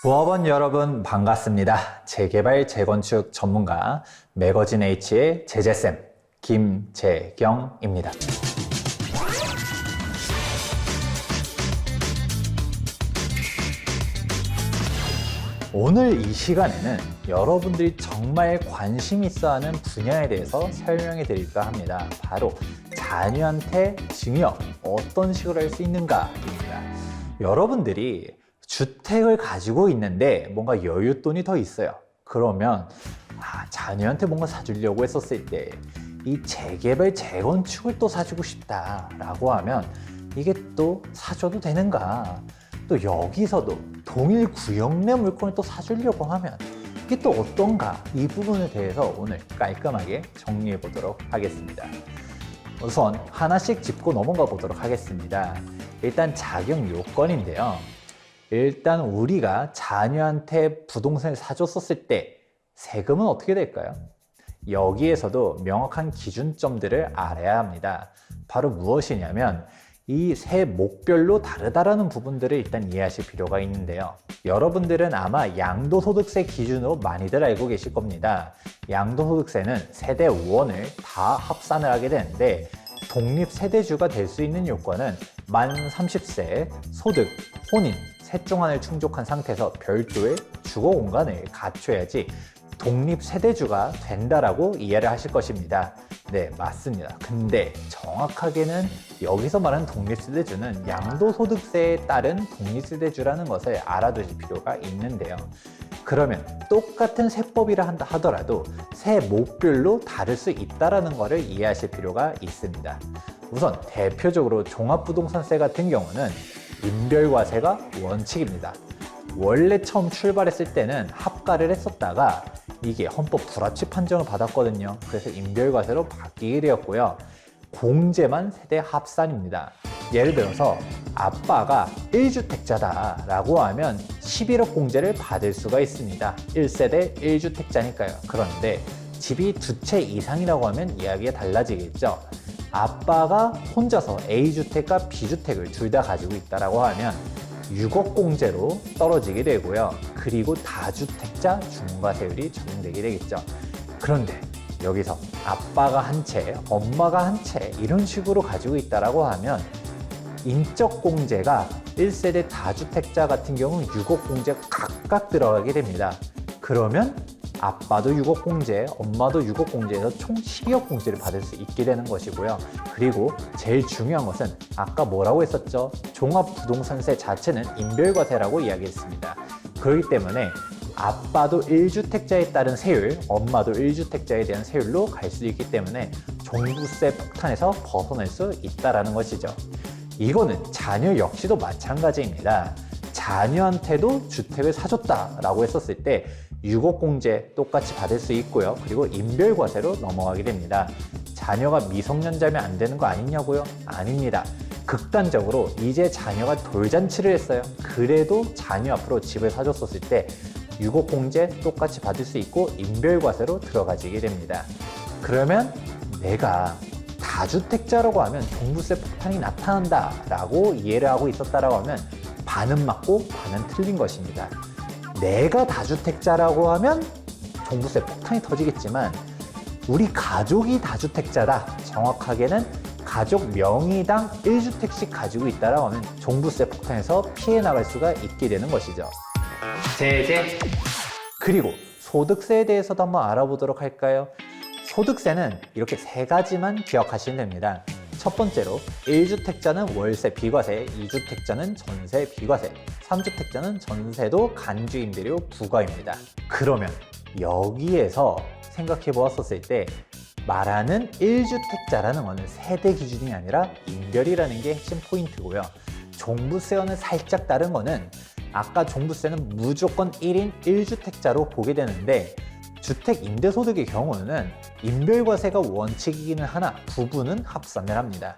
조합원 여러분 반갑습니다. 재개발 재건축 전문가 매거진 H의 제재쌤 김재경입니다. 오늘 이 시간에는 여러분들이 정말 관심 있어 하는 분야에 대해서 설명해 드릴까 합니다. 바로 자녀한테 증여 어떤 식으로 할 수 있는가입니다. 여러분들이 주택을 가지고 있는데 뭔가 여윳돈이 더 있어요. 그러면 자녀한테 뭔가 사주려고 했었을 때 이 재개발 재건축을 또 사주고 싶다라고 하면 이게 또 사줘도 되는가? 또 여기서도 동일 구역 내 물건을 또 사주려고 하면 이게 또 어떤가? 이 부분에 대해서 오늘 깔끔하게 정리해 보도록 하겠습니다. 우선 하나씩 짚고 넘어가 보도록 하겠습니다. 일단 자격 요건인데요. 일단 우리가 자녀한테 부동산을 사줬었을 때 세금은 어떻게 될까요? 여기에서도 명확한 기준점들을 알아야 합니다. 바로 무엇이냐면 이 세 목별로 다르다라는 부분들을 일단 이해하실 필요가 있는데요. 여러분들은 아마 양도소득세 기준으로 많이들 알고 계실 겁니다. 양도소득세는 세대 5원을 다 합산을 하게 되는데 독립세대주가 될 수 있는 요건은 만 30세, 소득, 혼인, 셋 중 하나를 충족한 상태에서 별도의 주거 공간을 갖춰야지 독립세대주가 된다라고 이해를 하실 것입니다. 네, 맞습니다. 근데 정확하게는 여기서 말하는 독립세대주는 양도소득세에 따른 독립세대주라는 것을 알아두실 필요가 있는데요. 그러면 똑같은 세법이라 한다 하더라도 세 목별로 다를 수 있다는 것을 이해하실 필요가 있습니다. 우선 대표적으로 종합부동산세 같은 경우는 인별과세가 원칙입니다. 원래 처음 출발했을 때는 합가를 했었다가 이게 헌법 불합치 판정을 받았거든요. 그래서 인별과세로 바뀌게 되었고요. 공제만 세대 합산입니다. 예를 들어서 아빠가 1주택자다 라고 하면 11억 공제를 받을 수가 있습니다. 1세대 1주택자니까요. 그런데 집이 두 채 이상이라고 하면 이야기가 달라지겠죠. 아빠가 혼자서 A주택과 B주택을 둘 다 가지고 있다라고 하면 6억 공제로 떨어지게 되고요. 그리고 다주택자 중과세율이 적용되게 되겠죠. 그런데 여기서 아빠가 한 채, 엄마가 한 채 이런 식으로 가지고 있다라고 하면 인적 공제가 1세대 다주택자 같은 경우는 6억 공제가 각각 들어가게 됩니다. 그러면 아빠도 6억 공제, 엄마도 6억 공제에서 총 12억 공제를 받을 수 있게 되는 것이고요. 그리고 제일 중요한 것은 아까 뭐라고 했었죠? 종합부동산세 자체는 인별과세라고 이야기했습니다. 그렇기 때문에 아빠도 1주택자에 따른 세율, 엄마도 1주택자에 대한 세율로 갈 수 있기 때문에 종부세 폭탄에서 벗어날 수 있다는 것이죠. 이거는 자녀 역시도 마찬가지입니다. 자녀한테도 주택을 사줬다라고 했었을 때 6억 공제 똑같이 받을 수 있고요. 그리고 인별과세로 넘어가게 됩니다. 자녀가 미성년자면 안 되는 거 아니냐고요? 아닙니다. 극단적으로 이제 자녀가 돌잔치를 했어요. 그래도 자녀 앞으로 집을 사줬었을 때 6억 공제 똑같이 받을 수 있고 인별과세로 들어가지게 됩니다. 그러면 내가 다주택자라고 하면 종부세 폭탄이 나타난다 라고 이해를 하고 있었다라고 하면 반은 맞고 반은 틀린 것입니다. 내가 다주택자라고 하면 종부세 폭탄이 터지겠지만 우리 가족이 다주택자다, 정확하게는 가족 명의당 1주택씩 가지고 있다라고 하면 종부세 폭탄에서 피해 나갈 수가 있게 되는 것이죠. 제재. 그리고 소득세에 대해서도 한번 알아보도록 할까요? 소득세는 이렇게 세 가지만 기억하시면 됩니다. 첫 번째로 1주택자는 월세 비과세, 2주택자는 전세 비과세, 3주택자는 전세도 간주임대료 부과입니다. 그러면 여기에서 생각해 보았었을 때 말하는 1주택자라는 것은 세대 기준이 아니라 인별이라는 게 핵심 포인트고요. 종부세와는 살짝 다른 거는 아까 종부세는 무조건 1인 1주택자로 보게 되는데 주택 임대소득의 경우는 인별과세가 원칙이기는 하나 부분은 합산을 합니다.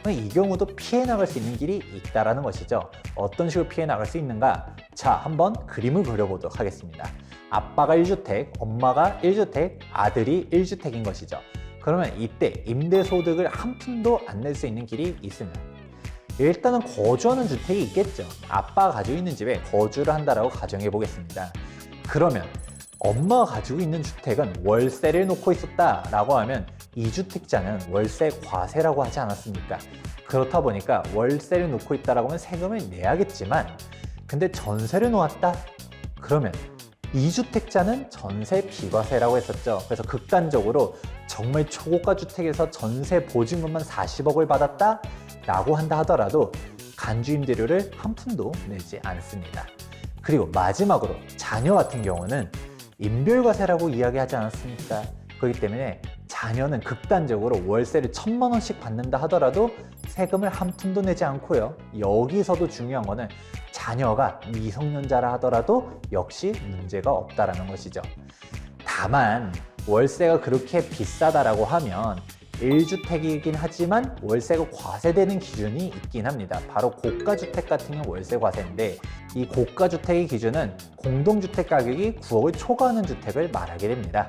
이 경우도 피해 나갈 수 있는 길이 있다는 것이죠. 어떤 식으로 피해 나갈 수 있는가? 자, 한번 그림을 그려보도록 하겠습니다. 아빠가 1주택, 엄마가 1주택, 아들이 1주택인 것이죠. 그러면 이때 임대소득을 한 푼도 안 낼 수 있는 길이 있습니다. 일단은 거주하는 주택이 있겠죠. 아빠가 가지고 있는 집에 거주를 한다라고 가정해 보겠습니다. 그러면 엄마가 가지고 있는 주택은 월세를 놓고 있었다라고 하면 이주택자는 월세 과세라고 하지 않았습니까? 그렇다 보니까 월세를 놓고 있다라고 하면 세금을 내야겠지만, 근데 전세를 놓았다? 그러면 이주택자는 전세 비과세라고 했었죠. 그래서 극단적으로 정말 초고가 주택에서 전세 보증금만 40억을 받았다? 라고 한다 하더라도 간주임대료를 한 푼도 내지 않습니다. 그리고 마지막으로 자녀 같은 경우는 인별과세라고 이야기하지 않았습니까? 그렇기 때문에 자녀는 극단적으로 월세를 1,000만 원씩 받는다 하더라도 세금을 한 푼도 내지 않고요. 여기서도 중요한 거는 자녀가 미성년자라 하더라도 역시 문제가 없다라는 것이죠. 다만 월세가 그렇게 비싸다라고 하면 1주택이긴 하지만 월세가 과세되는 기준이 있긴 합니다. 바로 고가주택 같은 경우 월세 과세인데, 이 고가주택의 기준은 공동주택 가격이 9억을 초과하는 주택을 말하게 됩니다.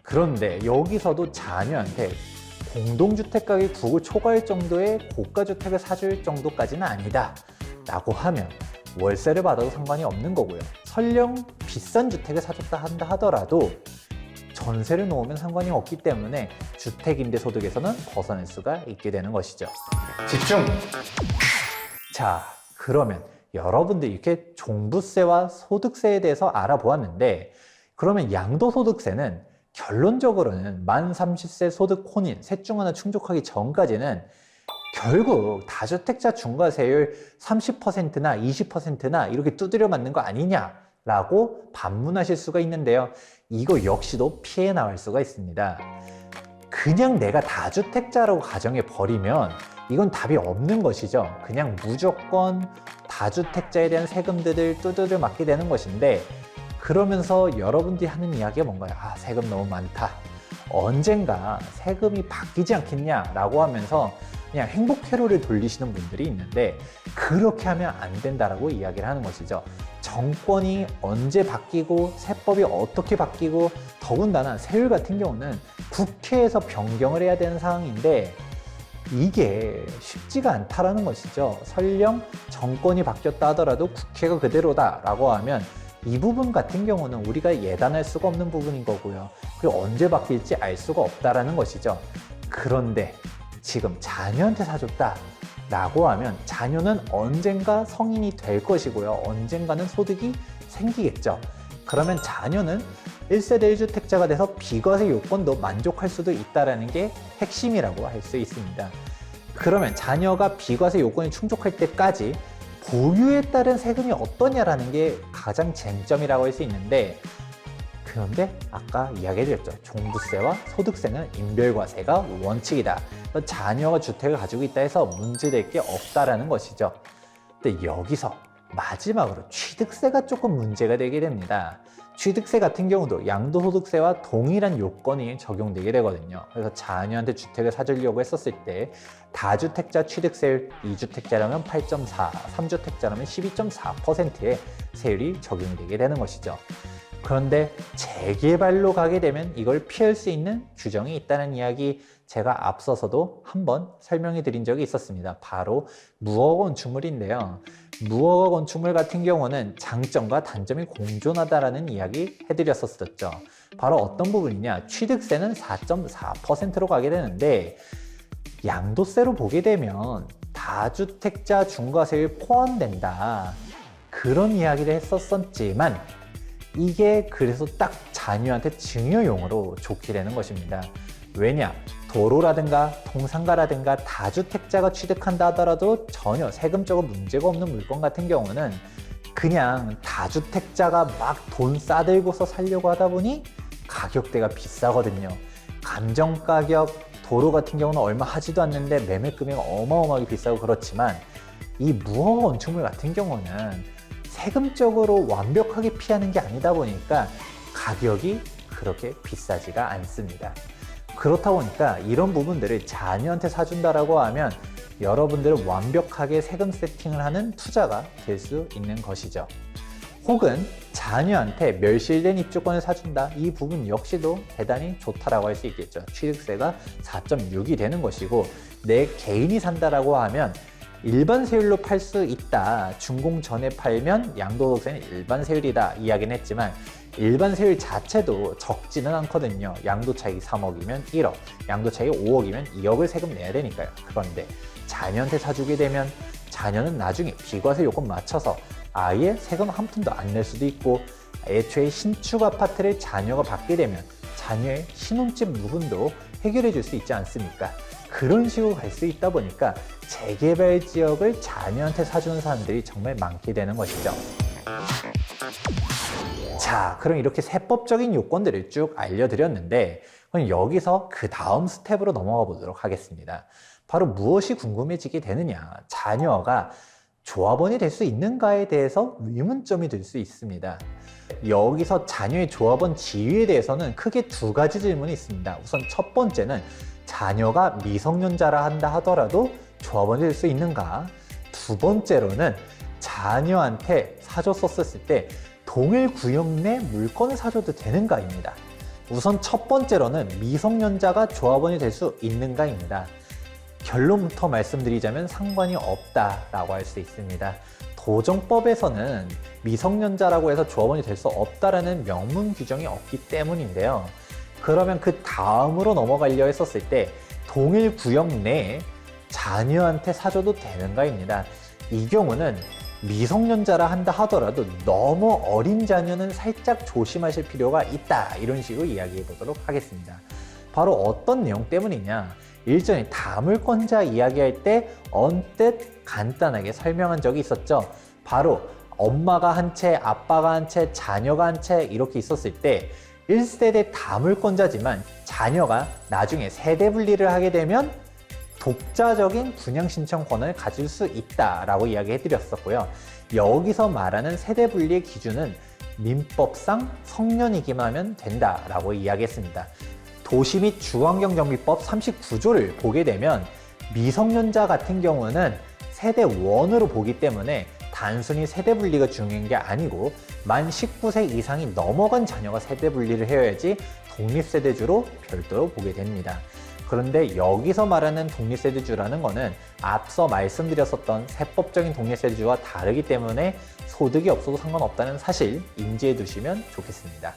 그런데 여기서도 자녀한테 공동주택 가격이 9억을 초과할 정도의 고가주택을 사줄 정도까지는 아니다 라고 하면 월세를 받아도 상관이 없는 거고요. 설령 비싼 주택을 사줬다 한다 하더라도 전세를 놓으면 상관이 없기 때문에 주택임대소득에서는 벗어날 수가 있게 되는 것이죠. 집중! 자, 그러면 여러분들이 이렇게 종부세와 소득세에 대해서 알아보았는데, 그러면 양도소득세는 결론적으로는 만 30세 소득 혼인 셋 중 하나 충족하기 전까지는 결국 다주택자 중과세율 30%나 20%나 이렇게 두드려 맞는 거 아니냐라고 반문하실 수가 있는데요. 이거 역시도 피해 나갈 수가 있습니다. 그냥 내가 다주택자라고 가정해 버리면 이건 답이 없는 것이죠. 그냥 무조건 다주택자에 대한 세금들을 두드려 맞게 되는 것인데, 그러면서 여러분들이 하는 이야기가 뭔가요? 아, 세금 너무 많다. 언젠가 세금이 바뀌지 않겠냐라고 하면서 그냥 행복회로를 돌리시는 분들이 있는데, 그렇게 하면 안 된다라고 이야기를 하는 것이죠. 정권이 언제 바뀌고 세법이 어떻게 바뀌고, 더군다나 세율 같은 경우는 국회에서 변경을 해야 되는 상황인데 이게 쉽지가 않다라는 것이죠. 설령 정권이 바뀌었다 하더라도 국회가 그대로다라고 하면 이 부분 같은 경우는 우리가 예단할 수가 없는 부분인 거고요. 그리고 언제 바뀔지 알 수가 없다라는 것이죠. 그런데 지금 자녀한테 사줬다 라고 하면 자녀는 언젠가 성인이 될 것이고요. 언젠가는 소득이 생기겠죠. 그러면 자녀는 1세대 1주택자가 돼서 비과세 요건도 만족할 수도 있다는 게 핵심이라고 할 수 있습니다. 그러면 자녀가 비과세 요건이 충족할 때까지 보유에 따른 세금이 어떠냐라는 게 가장 쟁점이라고 할 수 있는데, 그런데 아까 이야기해드렸죠. 종부세와 소득세는 인별과세가 원칙이다. 자녀가 주택을 가지고 있다 해서 문제될 게 없다라는 것이죠. 근데 여기서 마지막으로 취득세가 조금 문제가 되게 됩니다. 취득세 같은 경우도 양도소득세와 동일한 요건이 적용되게 되거든요. 그래서 자녀한테 주택을 사주려고 했었을 때 다주택자 취득세율 2주택자라면 8.4, 3주택자라면 12.4%의 세율이 적용이 되게 되는 것이죠. 그런데 재개발로 가게 되면 이걸 피할 수 있는 규정이 있다는 이야기 제가 앞서서도 한번 설명해 드린 적이 있었습니다. 바로 무허가 건축물인데요. 무허가 건축물 같은 경우는 장점과 단점이 공존하다라는 이야기 해드렸었죠. 바로 어떤 부분이냐, 취득세는 4.4%로 가게 되는데 양도세로 보게 되면 다주택자 중과세율 포함된다, 그런 이야기를 했었지만 이게 그래서 딱 자녀한테 증여용으로 좋게 되는 것입니다. 왜냐? 도로라든가 통상가라든가 다주택자가 취득한다 하더라도 전혀 세금적으로 문제가 없는 물건 같은 경우는 그냥 다주택자가 막 돈 싸들고서 살려고 하다 보니 가격대가 비싸거든요. 감정가격, 도로 같은 경우는 얼마 하지도 않는데 매매 금액은 어마어마하게 비싸고 그렇지만, 이 무허가 건축물 같은 경우는 세금적으로 완벽하게 피하는 게 아니다 보니까 가격이 그렇게 비싸지가 않습니다. 그렇다 보니까 이런 부분들을 자녀한테 사준다라고 하면 여러분들은 완벽하게 세금 세팅을 하는 투자가 될 수 있는 것이죠. 혹은 자녀한테 멸실된 입주권을 사준다, 이 부분 역시도 대단히 좋다라고 할 수 있겠죠. 취득세가 4.6이 되는 것이고, 내 개인이 산다라고 하면 일반 세율로 팔 수 있다. 준공 전에 팔면 양도소득세는 일반 세율이다 이야기는 했지만 일반 세율 자체도 적지는 않거든요. 양도 차익이 3억이면 1억, 양도 차익이 5억이면 2억을 세금 내야 되니까요. 그런데 자녀한테 사주게 되면 자녀는 나중에 비과세 요건 맞춰서 아예 세금 한 푼도 안 낼 수도 있고 애초에 신축 아파트를 자녀가 받게 되면 자녀의 신혼집 부분도 해결해 줄 수 있지 않습니까? 그런 식으로 갈 수 있다 보니까 재개발 지역을 자녀한테 사주는 사람들이 정말 많게 되는 것이죠. 자, 그럼 이렇게 세법적인 요건들을 쭉 알려드렸는데 그럼 여기서 그 다음 스텝으로 넘어가 보도록 하겠습니다. 바로 무엇이 궁금해지게 되느냐, 자녀가 조합원이 될 수 있는가에 대해서 의문점이 들 수 있습니다. 여기서 자녀의 조합원 지위에 대해서는 크게 두 가지 질문이 있습니다. 우선 첫 번째는 자녀가 미성년자라 한다 하더라도 조합원이 될 수 있는가? 두 번째로는 자녀한테 사줬었을 때 동일 구역 내 물건을 사줘도 되는가입니다. 우선 첫 번째로는 미성년자가 조합원이 될 수 있는가입니다. 결론부터 말씀드리자면 상관이 없다라고 할 수 있습니다. 도정법에서는 미성년자라고 해서 조합원이 될 수 없다라는 명문 규정이 없기 때문인데요. 그러면 그 다음으로 넘어가려 했었을 때 동일 구역 내에 자녀한테 사줘도 되는가입니다. 이 경우는 미성년자라 한다 하더라도 너무 어린 자녀는 살짝 조심하실 필요가 있다, 이런 식으로 이야기해 보도록 하겠습니다. 바로 어떤 내용 때문이냐, 일전에 다물권자 이야기할 때 언뜻 간단하게 설명한 적이 있었죠. 바로 엄마가 한 채, 아빠가 한 채, 자녀가 한 채 이렇게 있었을 때 1세대 다물권자지만 자녀가 나중에 세대 분리를 하게 되면 독자적인 분양 신청 권한을 가질 수 있다라고 이야기해 드렸었고요. 여기서 말하는 세대 분리의 기준은 민법상 성년이기만 하면 된다라고 이야기했습니다. 도시 및 주환경정비법 39조를 보게 되면 미성년자 같은 경우는 세대 1으로 보기 때문에 단순히 세대 분리가 중요한 게 아니고 만 19세 이상이 넘어간 자녀가 세대 분리를 해야지 독립세대주로 별도로 보게 됩니다. 그런데 여기서 말하는 독립세대주라는 거는 앞서 말씀드렸었던 세법적인 독립세대주와 다르기 때문에 소득이 없어도 상관없다는 사실 인지해 두시면 좋겠습니다.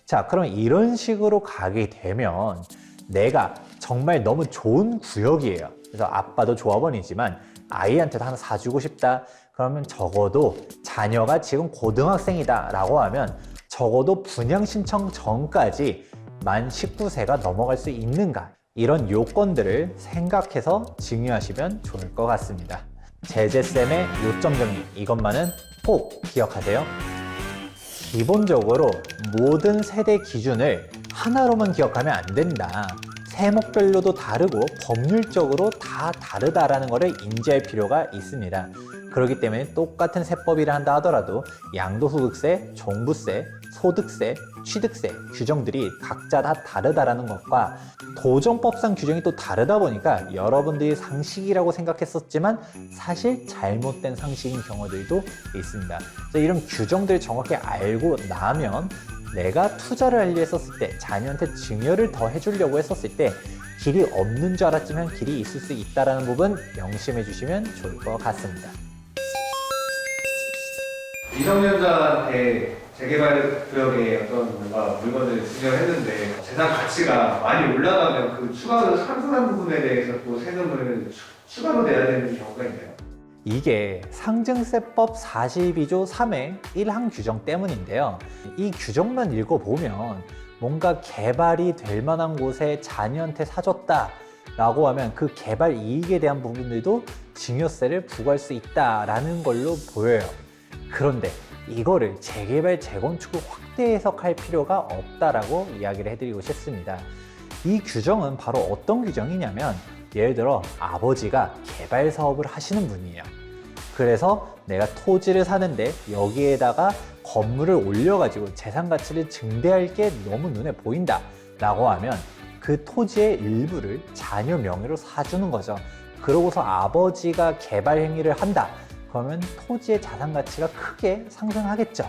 자, 그럼 이런 식으로 가게 되면 내가 정말 너무 좋은 구역이에요. 그래서 아빠도 조합원이지만 아이한테도 하나 사주고 싶다. 그러면 적어도 자녀가 지금 고등학생이다 라고 하면 적어도 분양 신청 전까지 만 19세가 넘어갈 수 있는가, 이런 요건들을 생각해서 증여하시면 좋을 것 같습니다. 제재쌤의 요점 정리, 이것만은 꼭 기억하세요. 기본적으로 모든 세대 기준을 하나로만 기억하면 안 된다. 세목별로도 다르고 법률적으로 다 다르다라는 것을 인지할 필요가 있습니다. 그렇기 때문에 똑같은 세법이라 한다 하더라도 양도소득세, 종부세, 소득세, 취득세 규정들이 각자 다 다르다라는 것과 도정법상 규정이 또 다르다 보니까 여러분들이 상식이라고 생각했었지만 사실 잘못된 상식인 경우들도 있습니다. 그래서 이런 규정들을 정확히 알고 나면 내가 투자를 하려 했었을 때, 자녀한테 증여를 더 해주려고 했었을 때 길이 없는 줄 알았지만 길이 있을 수 있다는 부분 명심해 주시면 좋을 것 같습니다. 미성년자한테 재개발 구역에 어떤 뭔가 물건을 증여했는데 재산 가치가 많이 올라가면 그 추가로 상승한 부분에 대해서 또 세금을 추가로 내야 되는 경우가 있나요? 이게 상증세법 42조 3의 1항 규정 때문인데요. 이 규정만 읽어보면 뭔가 개발이 될 만한 곳에 자녀한테 사줬다 라고 하면 그 개발 이익에 대한 부분들도 증여세를 부과할 수 있다라는 걸로 보여요. 그런데 이거를 재개발, 재건축을 확대 해석할 필요가 없다라고 이야기를 해드리고 싶습니다. 이 규정은 바로 어떤 규정이냐면, 예를 들어 아버지가 개발 사업을 하시는 분이에요. 그래서 내가 토지를 사는데 여기에다가 건물을 올려가지고 재산 가치를 증대할 게 너무 눈에 보인다 라고 하면 그 토지의 일부를 자녀 명의로 사주는 거죠. 그러고서 아버지가 개발 행위를 한다. 그러면 토지의 자산 가치가 크게 상승하겠죠.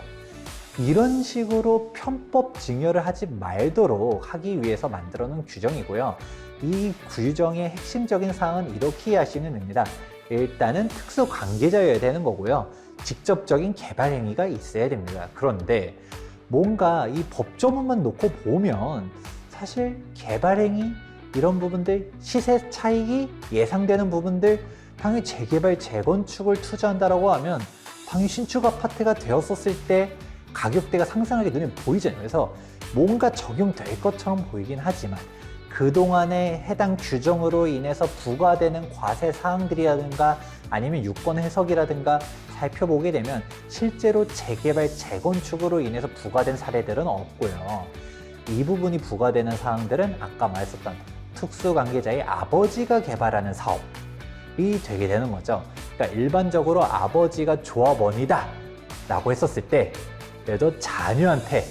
이런 식으로 편법 증여를 하지 말도록 하기 위해서 만들어 놓은 규정이고요. 이 규정의 핵심적인 사항은 이렇게 이해하시면 됩니다. 일단은 특수 관계자여야 되는 거고요. 직접적인 개발 행위가 있어야 됩니다. 그런데 뭔가 이 법조문만 놓고 보면 사실 개발 행위 이런 부분들, 시세 차익이 예상되는 부분들, 당연히 재개발, 재건축을 투자한다라고 하면 당연히 신축 아파트가 되었었을 때 가격대가 상승하게 눈에 보이잖아요. 그래서 뭔가 적용될 것처럼 보이긴 하지만 그동안의 해당 규정으로 인해서 부과되는 과세 사항들이라든가 아니면 유권 해석이라든가 살펴보게 되면 실제로 재개발, 재건축으로 인해서 부과된 사례들은 없고요. 이 부분이 부과되는 사항들은 아까 말했었던 특수관계자의 아버지가 개발하는 사업이 되게 되는 거죠. 그러니까 일반적으로 아버지가 조합원이다 라고 했었을 때 그래도 자녀한테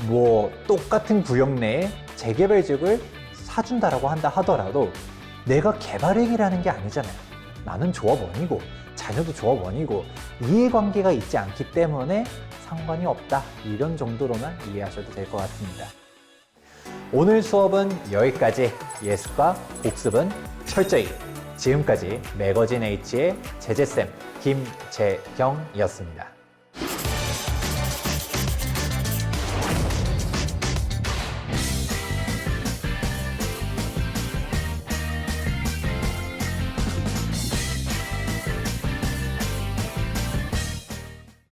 뭐 똑같은 구역 내에 재개발지역을 사준다라고 한다 하더라도 내가 개발행위라는 게 아니잖아요. 나는 조합원이고 자녀도 조합원이고 이해관계가 있지 않기 때문에 상관이 없다. 이런 정도로만 이해하셔도 될 것 같습니다. 오늘 수업은 여기까지. 예습과 복습은 철저히. 지금까지 매거진 H의 제재쌤 김재경이었습니다.